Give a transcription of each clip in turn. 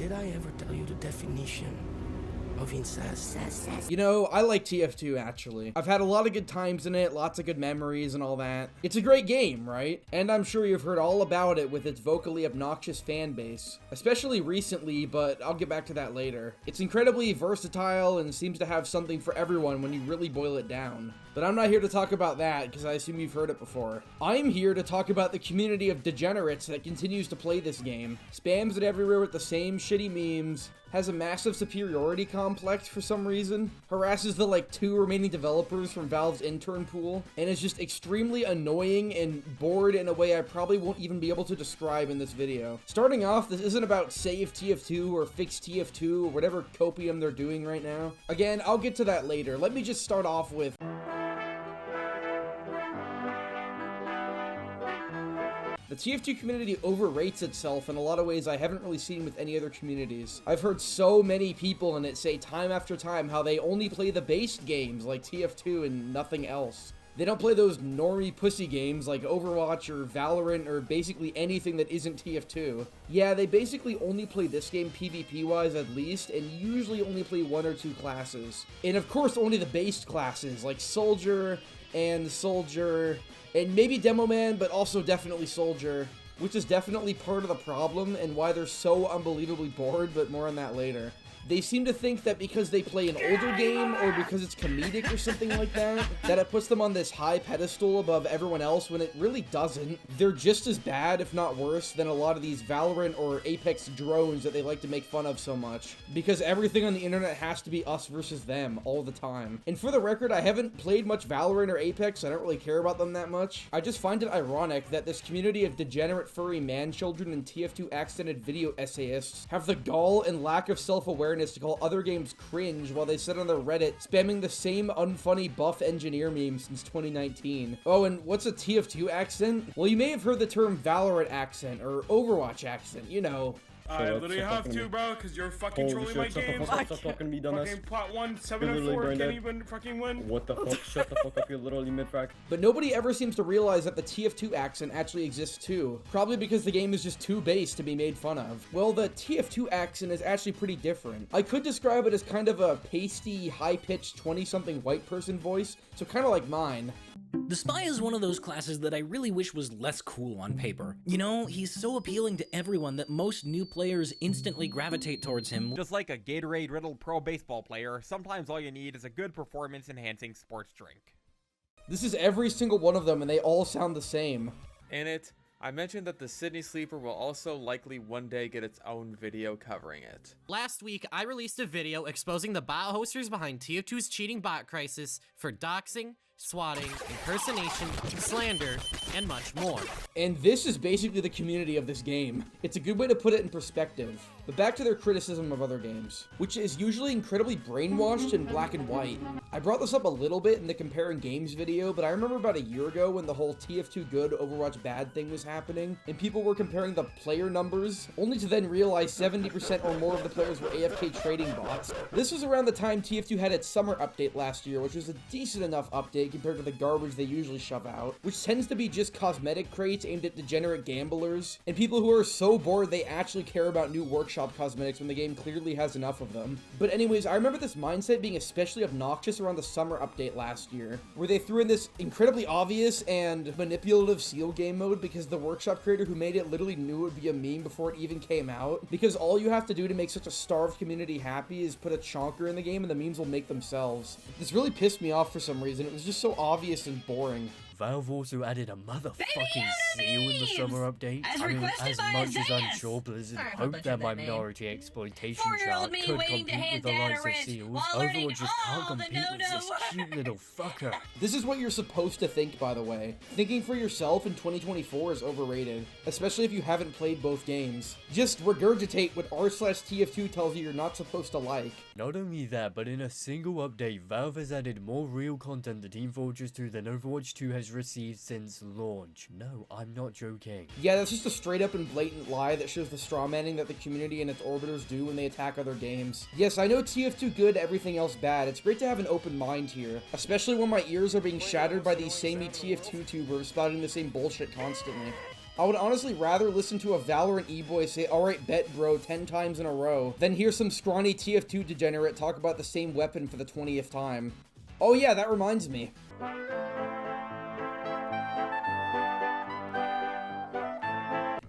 did I ever tell you the definition of incest? You know, I like TF2 actually. I've had a lot of good times in it, lots of good memories and all that. It's a great game, right? And I'm sure you've heard all about it with its vocally obnoxious fan base, especially recently, but I'll get back to that later. It's incredibly versatile and seems to have something for everyone when you really boil it down. But I'm not here to talk about that, because I assume you've heard it before. I'm here to talk about the community of degenerates that continues to play this game, spams it everywhere with the same shitty memes, has a massive superiority complex for some reason, harasses the like 2 remaining developers from Valve's intern pool, and is just extremely annoying and bored in a way I probably won't even be able to describe in this video. Starting off, this isn't about save TF2 or fix TF2 or whatever copium they're doing right now. Again, I'll get to that later. Let me just start off with the TF2 community overrates itself in a lot of ways I haven't really seen with any other communities. I've heard so many people in it say time after time how they only play the based games like TF2 and nothing else. They don't play those normie pussy games like Overwatch or Valorant or basically anything that isn't TF2. Yeah, they basically only play this game PvP-wise at least, and usually only play 1 or 2 classes. And of course only the based classes like Soldier, and maybe Demo Man, but also definitely Soldier, which is definitely part of the problem and why they're so unbelievably bored, but more on that later. They seem to think that because they play an older game, or because it's comedic or something like that, that it puts them on this high pedestal above everyone else when it really doesn't. They're just as bad, if not worse, than a lot of these Valorant or Apex drones that they like to make fun of so much. Because everything on the internet has to be us versus them all the time. And for the record, I haven't played much Valorant or Apex, I don't really care about them that much. I just find it ironic that this community of degenerate furry man-children and TF2 accented video essayists have the gall and lack of self-awareness to call other games cringe while they sit on their Reddit spamming the same unfunny buff engineer meme since 2019. Oh, and what's a TF2 accent? Well, you may have heard the term Valorant accent or Overwatch accent, you know. I literally have to, bro, because you're fucking trolling my game. Stop talking to me, dumbass. Fucking plot 1, 704, can't even fucking win. What the fuck? Shut the fuck up, you're literally mid-frack. But nobody ever seems to realize that the TF2 accent actually exists too. Probably because the game is just too base to be made fun of. Well, the TF2 accent is actually pretty different. I could describe it as kind of a pasty, high-pitched 20-something white person voice, so kind of like mine. The Spy is one of those classes that I really wish was less cool on paper. You know, he's so appealing to everyone that most new players instantly gravitate towards him. Just like a Gatorade-riddled pro baseball player, sometimes all you need is a good performance-enhancing sports drink. This is every single one of them, and they all sound the same. In it, I mentioned that the Sydney Sleeper will also likely one day get its own video covering it. Last week, I released a video exposing the bot hosters behind TF2's cheating bot crisis for doxing, swatting, impersonation, slander, and much more. And this is basically the community of this game. It's a good way to put it in perspective. But back to their criticism of other games, which is usually incredibly brainwashed and black and white. I brought this up a little bit in the comparing games video, but I remember about a year ago when the whole TF2 good, Overwatch bad thing was happening, and people were comparing the player numbers, only to then realize 70% or more of the players were AFK trading bots. This was around the time TF2 had its summer update last year, which was a decent enough update compared to the garbage they usually shove out, which tends to be just cosmetic crates aimed at degenerate gamblers, and people who are so bored they actually care about new workshop cosmetics when the game clearly has enough of them. But anyways, I remember this mindset being especially obnoxious around the summer update last year, where they threw in this incredibly obvious and manipulative seal game mode because the workshop creator who made it literally knew it would be a meme before it even came out, because all you have to do to make such a starved community happy is put a chonker in the game and the memes will make themselves. This really pissed me off for some reason. It was just so obvious and boring. Valve also added a motherfucking seal in the summer update. I mean, as much as I'm sure Blizzard hoped their minority exploitation chart could compete with the likes of seals, Overwatch just can't compete with this cute little fucker. This is what you're supposed to think, by the way. Thinking for yourself in 2024 is overrated, especially if you haven't played both games. Just regurgitate what r/TF2 tells you you're not supposed to like. Not only that, but in a single update, Valve has added more real content to Team Fortress 2 than Overwatch 2 has received since launch. No, I'm not joking. Yeah, that's just a straight up and blatant lie that shows the strawmanning that the community and its orbiters do when they attack other games. Yes, I know TF2 good, everything else bad. It's great to have an open mind here, especially when my ears are being shattered by these samey TF2 tubers spouting the same bullshit constantly. I would honestly rather listen to a Valorant e-boy say, alright bet bro 10 times in a row, than hear some scrawny TF2 degenerate talk about the same weapon for the 20th time. Oh yeah, that reminds me.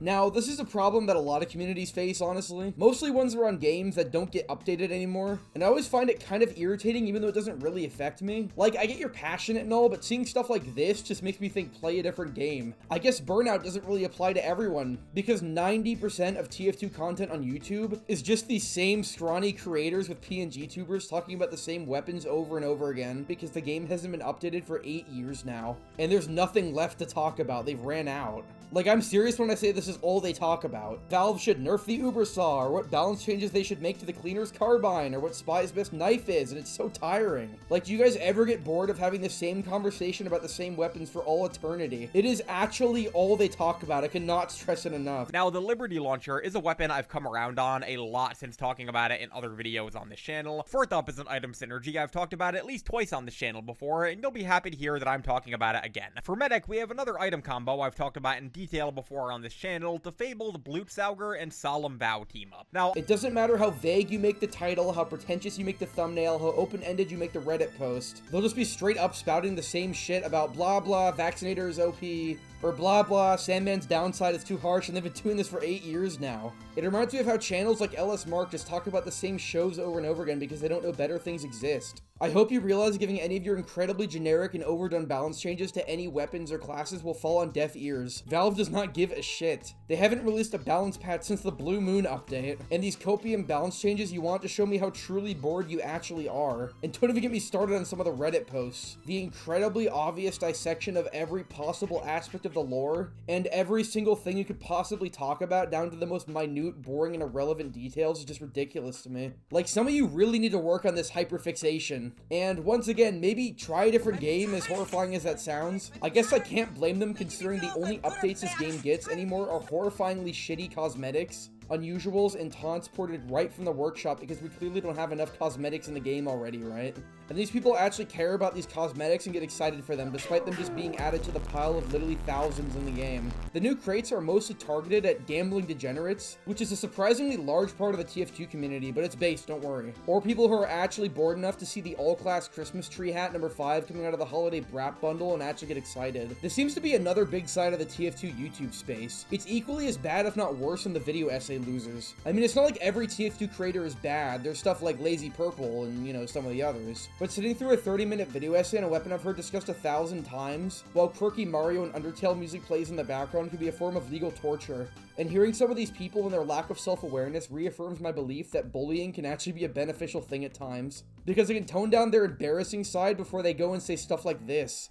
Now, this is a problem that a lot of communities face, honestly. Mostly ones around games that don't get updated anymore. And I always find it kind of irritating, even though it doesn't really affect me. Like, I get you're passionate and all, but seeing stuff like this just makes me think play a different game. I guess burnout doesn't really apply to everyone, because 90% of TF2 content on YouTube is just these same scrawny creators with PNG tubers talking about the same weapons over and over again, because the game hasn't been updated for 8 years now. And there's nothing left to talk about. They've ran out. Like, I'm serious when I say this is all they talk about. Valve should nerf the Uber Saw, or what balance changes they should make to the Cleaner's Carbine, or what Spy's best knife is, and it's so tiring. Like, do you guys ever get bored of having the same conversation about the same weapons for all eternity? It is actually all they talk about. I cannot stress it enough. Now, the Liberty Launcher is a weapon I've come around on a lot since talking about it in other videos on this channel. Fourth up is an item synergy. I've talked about it at least twice on this channel before, and you'll be happy to hear that I'm talking about it again. For Medic, we have another item combo I've talked about in detail before on this channel, the fabled Blutsauger and Solemn Vow team up. Now, it doesn't matter how vague you make the title, how pretentious you make the thumbnail, how open-ended you make the Reddit post. They'll just be straight up spouting the same shit about blah blah, Vaccinator is OP, or blah blah, Sandman's downside is too harsh, and they've been doing this for 8 years now. It reminds me of how channels like LS Mark just talk about the same shows over and over again because they don't know better things exist. I hope you realize giving any of your incredibly generic and overdone balance changes to any weapons or classes will fall on deaf ears. Valve does not give a shit. They haven't released a balance patch since the Blue Moon update, and these copium balance changes you want to show me how truly bored you actually are. And don't even get me started on some of the Reddit posts. The incredibly obvious dissection of every possible aspect of the lore, and every single thing you could possibly talk about down to the most minute, boring, and irrelevant details is just ridiculous to me. Like, some of you really need to work on this hyperfixation. And once again, maybe try a different game, as horrifying as that sounds. I guess I can't blame them considering the only updates this game gets anymore are horrifyingly shitty cosmetics, unusuals, and taunts ported right from the workshop because we clearly don't have enough cosmetics in the game already, right? And these people actually care about these cosmetics and get excited for them, despite them just being added to the pile of literally thousands in the game. The new crates are mostly targeted at gambling degenerates, which is a surprisingly large part of the TF2 community, but it's based, don't worry. Or people who are actually bored enough to see the all-class Christmas tree hat number 5 coming out of the holiday Brat bundle and actually get excited. This seems to be another big side of the TF2 YouTube space. It's equally as bad, if not worse, than the video essay losers. I mean, it's not like every TF2 creator is bad. There's stuff like Lazy Purple and, you know, some of the others. But sitting through a 30-minute video essay on a weapon I've heard discussed 1,000 times, while quirky Mario and Undertale music plays in the background, can be a form of legal torture. And hearing some of these people and their lack of self-awareness reaffirms my belief that bullying can actually be a beneficial thing at times. Because it can tone down their embarrassing side before they go and say stuff like this.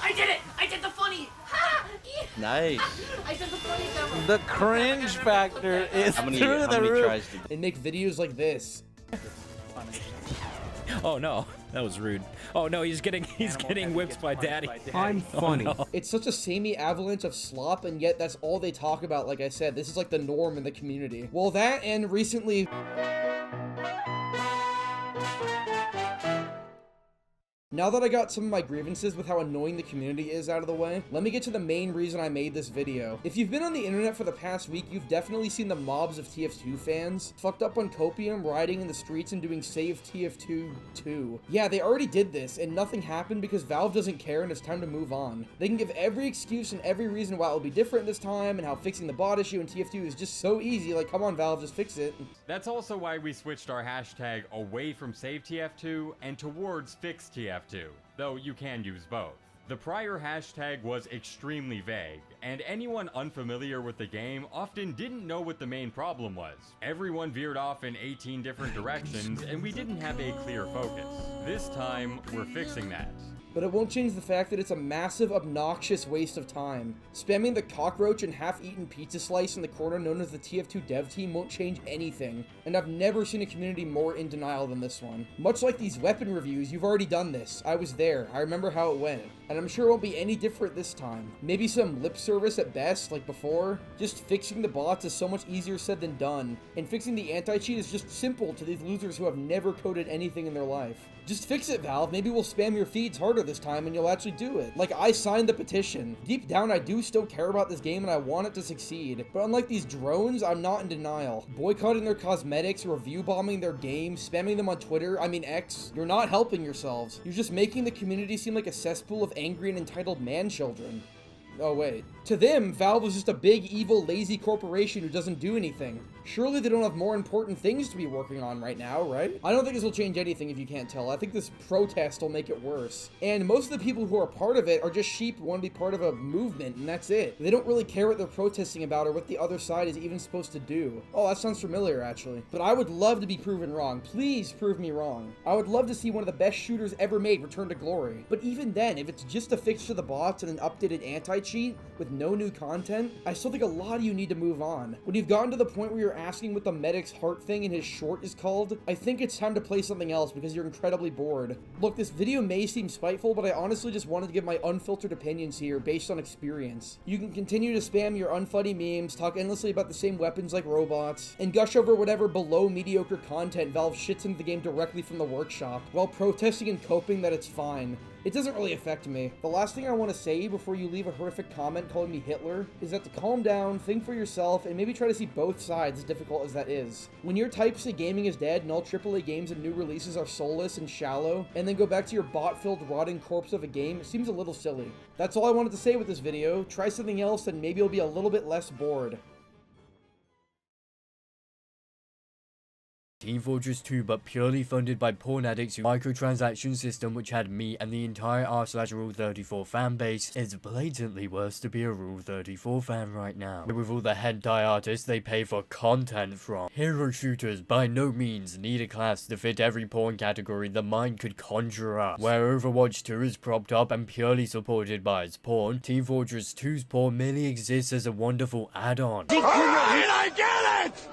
I did it! I did the funny! Ha! Nice. I did the funny camera. The cringe factor is through the roof. And make videos like this. Oh no, that was rude. Oh no, he's getting whipped by daddy. I'm funny. Oh, no. It's such a samey avalanche of slop, and yet that's all they talk about. Like I said, this is like the norm in the community. Well, that and recently... Now that I got some of my grievances with how annoying the community is out of the way, let me get to the main reason I made this video. If you've been on the internet for the past week, you've definitely seen the mobs of TF2 fans fucked up on copium, riding in the streets, and doing Save TF2 2. Yeah, they already did this, and nothing happened because Valve doesn't care and it's time to move on. They can give every excuse and every reason why it'll be different this time, and how fixing the bot issue in TF2 is just so easy, like, come on Valve, just fix it. That's also why we switched our hashtag away from Save TF2 and towards Fix TF2. Though you can use both. The prior hashtag was extremely vague, and anyone unfamiliar with the game often didn't know what the main problem was. Everyone veered off in 18 different directions, and we didn't have a clear focus. This time, we're fixing that. But it won't change the fact that it's a massive, obnoxious waste of time. Spamming the cockroach and half-eaten pizza slice in the corner known as the TF2 dev team won't change anything, and I've never seen a community more in denial than this one. Much like these weapon reviews, you've already done this. I was there. I remember how it went. And I'm sure it won't be any different this time. Maybe some lip service at best, like before. Just fixing the bots is so much easier said than done, and fixing the anti-cheat is just simple to these losers who have never coded anything in their life. Just fix it, Valve. Maybe we'll spam your feeds harder harder this time and you'll actually do it. Like, I signed the petition. Deep down, I do still care about this game and I want it to succeed. But unlike these drones, I'm not in denial. Boycotting their cosmetics, review bombing their games, spamming them on Twitter, I mean X, you're not helping yourselves. You're just making the community seem like a cesspool of angry and entitled man-children. Oh wait. To them, Valve is just a big, evil, lazy corporation who doesn't do anything. Surely they don't have more important things to be working on right now, right? I don't think this will change anything if you can't tell. I think this protest will make it worse. And most of the people who are part of it are just sheep who want to be part of a movement, and that's it. They don't really care what they're protesting about or what the other side is even supposed to do. Oh, that sounds familiar, actually. But I would love to be proven wrong. Please prove me wrong. I would love to see one of the best shooters ever made return to glory. But even then, if it's just a fix to the bots and an updated anti-cheat with no new content, I still think a lot of you need to move on. When you've gotten to the point where you're asking what the medic's heart thing in his short is called, I think it's time to play something else because you're incredibly bored. Look, this video may seem spiteful, but I honestly just wanted to give my unfiltered opinions here based on experience. You can continue to spam your unfunny memes, talk endlessly about the same weapons like robots, and gush over whatever below mediocre content Valve shits into the game directly from the workshop, while protesting and coping that it's fine. It doesn't really affect me. The last thing I want to say before you leave a horrific comment calling me Hitler is that to calm down, think for yourself, and maybe try to see both sides, as difficult as that is. When your types say gaming is dead and all AAA games and new releases are soulless and shallow, and then go back to your bot-filled rotting corpse of a game, it seems a little silly. That's all I wanted to say with this video. Try something else and maybe you'll be a little bit less bored. Team Fortress 2, but purely funded by porn addicts whose microtransaction system, which had me and the entire r/Rule 34 fan base, is blatantly worse to be a Rule 34 fan right now. With all the hentai artists they pay for content from. Hero shooters by no means need a class to fit every porn category the mind could conjure up. Where Overwatch 2 is propped up and purely supported by its porn, Team Fortress 2's porn merely exists as a wonderful add-on. I get it!